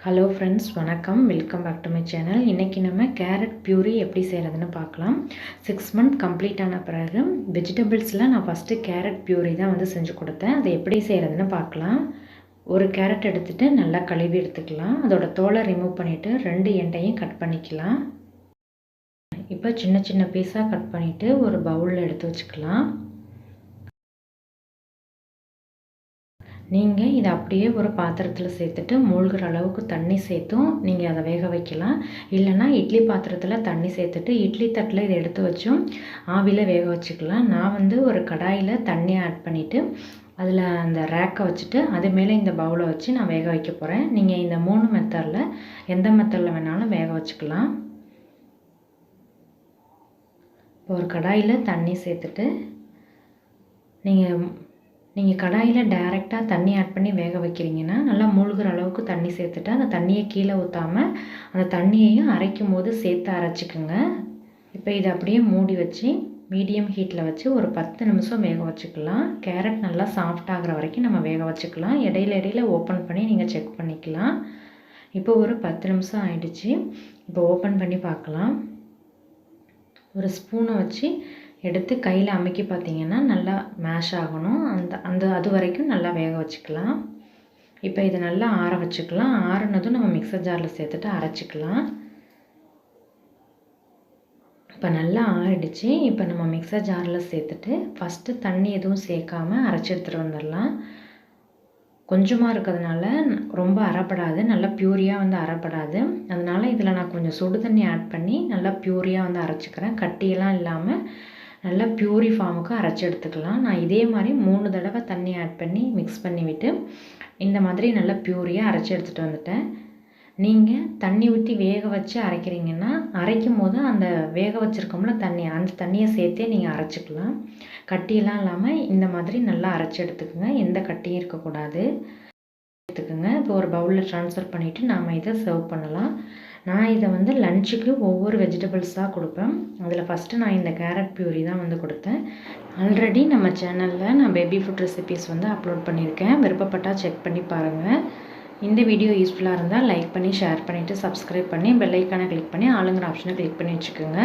Hello friends, வணக்கம். Welcome back to my channel. இன்றைக்கி நம்ம கேரட் பியூரி எப்படி செய்கிறதுன்னு பார்க்கலாம். 6 மந்த் கம்ப்ளீட் ஆன பிறகு வெஜிடபிள்ஸில் நான் ஃபஸ்ட்டு கேரட் பியூரி தான் செஞ்சு கொடுத்தேன். அதை எப்படி செய்கிறதுன்னு பார்க்கலாம். ஒரு கேரட் எடுத்துகிட்டு நல்லா கழுவி எடுத்துக்கலாம். அதோட தோலை ரிமூவ் பண்ணிவிட்டு 2 எண்டையும் கட் பண்ணிக்கலாம். இப்போ சின்ன சின்ன பீஸாக கட் பண்ணிவிட்டு ஒரு பவுலில் எடுத்து வச்சுக்கலாம். நீங்கள் இதை அப்படியே ஒரு பாத்திரத்தில் சேர்த்துட்டு மூழ்கிற அளவுக்கு தண்ணி சேர்த்தும் நீங்கள் அதை வேக வைக்கலாம். இல்லைனா இட்லி பாத்திரத்தில் தண்ணி சேர்த்துட்டு இட்லி தட்டில் இதை எடுத்து வச்சும் ஆவியில் வேக வச்சுக்கலாம். நான் ஒரு கடாயில் தண்ணி ஆட் பண்ணிவிட்டு அதில் அந்த ரேக்கை வச்சுட்டு அது மேலே இந்த பவுலை வச்சு நான் வேக வைக்க போகிறேன். நீங்கள் இந்த 3 மெத்தடில் எந்த மெத்தடில் வேணாலும் வேக வச்சுக்கலாம். இப்போ ஒரு கடாயில் தண்ணி சேர்த்துட்டு நீங்கள் கடாயில் டைரெக்டாக தண்ணி ஆட் பண்ணி வேக வைக்கிறீங்கன்னா நல்லா மூழ்கிற அளவுக்கு தண்ணி சேர்த்துட்டு அந்த தண்ணியை கீழே ஊற்றாமல் அந்த தண்ணியையும் அரைக்கும் போது சேர்த்து அரைச்சிக்குங்க. இப்போ இதை அப்படியே மூடி வச்சு மீடியம் ஹீட்டில் வச்சு ஒரு 10 நிமிஷம் வேக வச்சுக்கலாம். கேரட் நல்லா சாஃப்ட் ஆகிற வரைக்கும் நம்ம வேக வச்சுக்கலாம். இடையில ஓப்பன் பண்ணி நீங்கள் செக் பண்ணிக்கலாம். இப்போ ஒரு 10 நிமிஷம் ஆயிடுச்சு. இப்போ ஓப்பன் பண்ணி பார்க்கலாம். ஒரு ஸ்பூனை வச்சு எடுத்து கையில் அமுக்கி பார்த்தீங்கன்னா நல்லா மேஷ் ஆகணும். அது வரைக்கும் நல்லா வேக வச்சுக்கலாம். இப்போ இதை நல்லா ஆற வச்சுக்கலாம். ஆறுனதும் நம்ம மிக்சர் ஜாரில் சேர்த்துட்டு அரைச்சிக்கலாம். இப்போ நல்லா ஆறிடுச்சு. இப்போ நம்ம மிக்சர் ஜாரில் சேர்த்துட்டு ஃபஸ்ட்டு தண்ணி எதுவும் சேர்க்காமல் அரைச்சி எடுத்துகிட்டு வந்துடலாம். கொஞ்சமாக இருக்கிறதுனால ரொம்ப அரைப்படாது, நல்லா பியூரியாக அரைப்படாது. அதனால் இதில் நான் கொஞ்சம் சுடு தண்ணி ஆட் பண்ணி நல்லா பியூரியாக அரைச்சிக்கிறேன். கட்டியெல்லாம் இல்லாமல் நல்லா பியூரி ஃபார்முக்கு அரைச்சி எடுத்துக்கலாம். நான் இதே மாதிரி 3 தடவை தண்ணி ஆட் பண்ணி மிக்ஸ் பண்ணி விட்டு இந்த மாதிரி நல்லா பியூரியாக அரைச்சி எடுத்துகிட்டு வந்துட்டேன். நீங்கள் தண்ணி ஊற்றி வேக வச்சு அரைக்கிறீங்கன்னா அரைக்கும் போது அந்த வேக வச்சுருக்கோம்ல தண்ணி, அந்த தண்ணியை சேர்த்தே நீங்கள் அரைச்சிக்கலாம். கட்டியெல்லாம் இல்லாமல் இந்த மாதிரி நல்லா அரைச்சி எடுத்துக்கோங்க. எந்த கட்டியும் இருக்கக்கூடாது. எடுத்துக்கோங்க. இப்போ ஒரு பவுலில் ட்ரான்ஸ்ஃபர் பண்ணிவிட்டு நாம் இதை சர்வ் பண்ணலாம். நான் இதை லஞ்சுக்கு ஒவ்வொரு வெஜிடபிள்ஸாக கொடுப்பேன். அதில் ஃபஸ்ட்டு நான் இந்த கேரட் பியூரி தான் கொடுத்தேன். ஆல்ரெடி நம்ம சேனலில் நான் பேபி ஃபுட் ரெசிபீஸ் அப்லோட் பண்ணியிருக்கேன். விருப்பப்பட்டால் செக் பண்ணி பாருங்கள். இந்த வீடியோ யூஸ்ஃபுல்லாக இருந்தால் லைக் பண்ணி ஷேர் பண்ணிவிட்டு சப்ஸ்கிரைப் பண்ணி பெல் ஐக்கானை கிளிக் பண்ணி ஆளுங்கிற ஆப்ஷனை கிளிக் பண்ணி வச்சுக்கோங்க.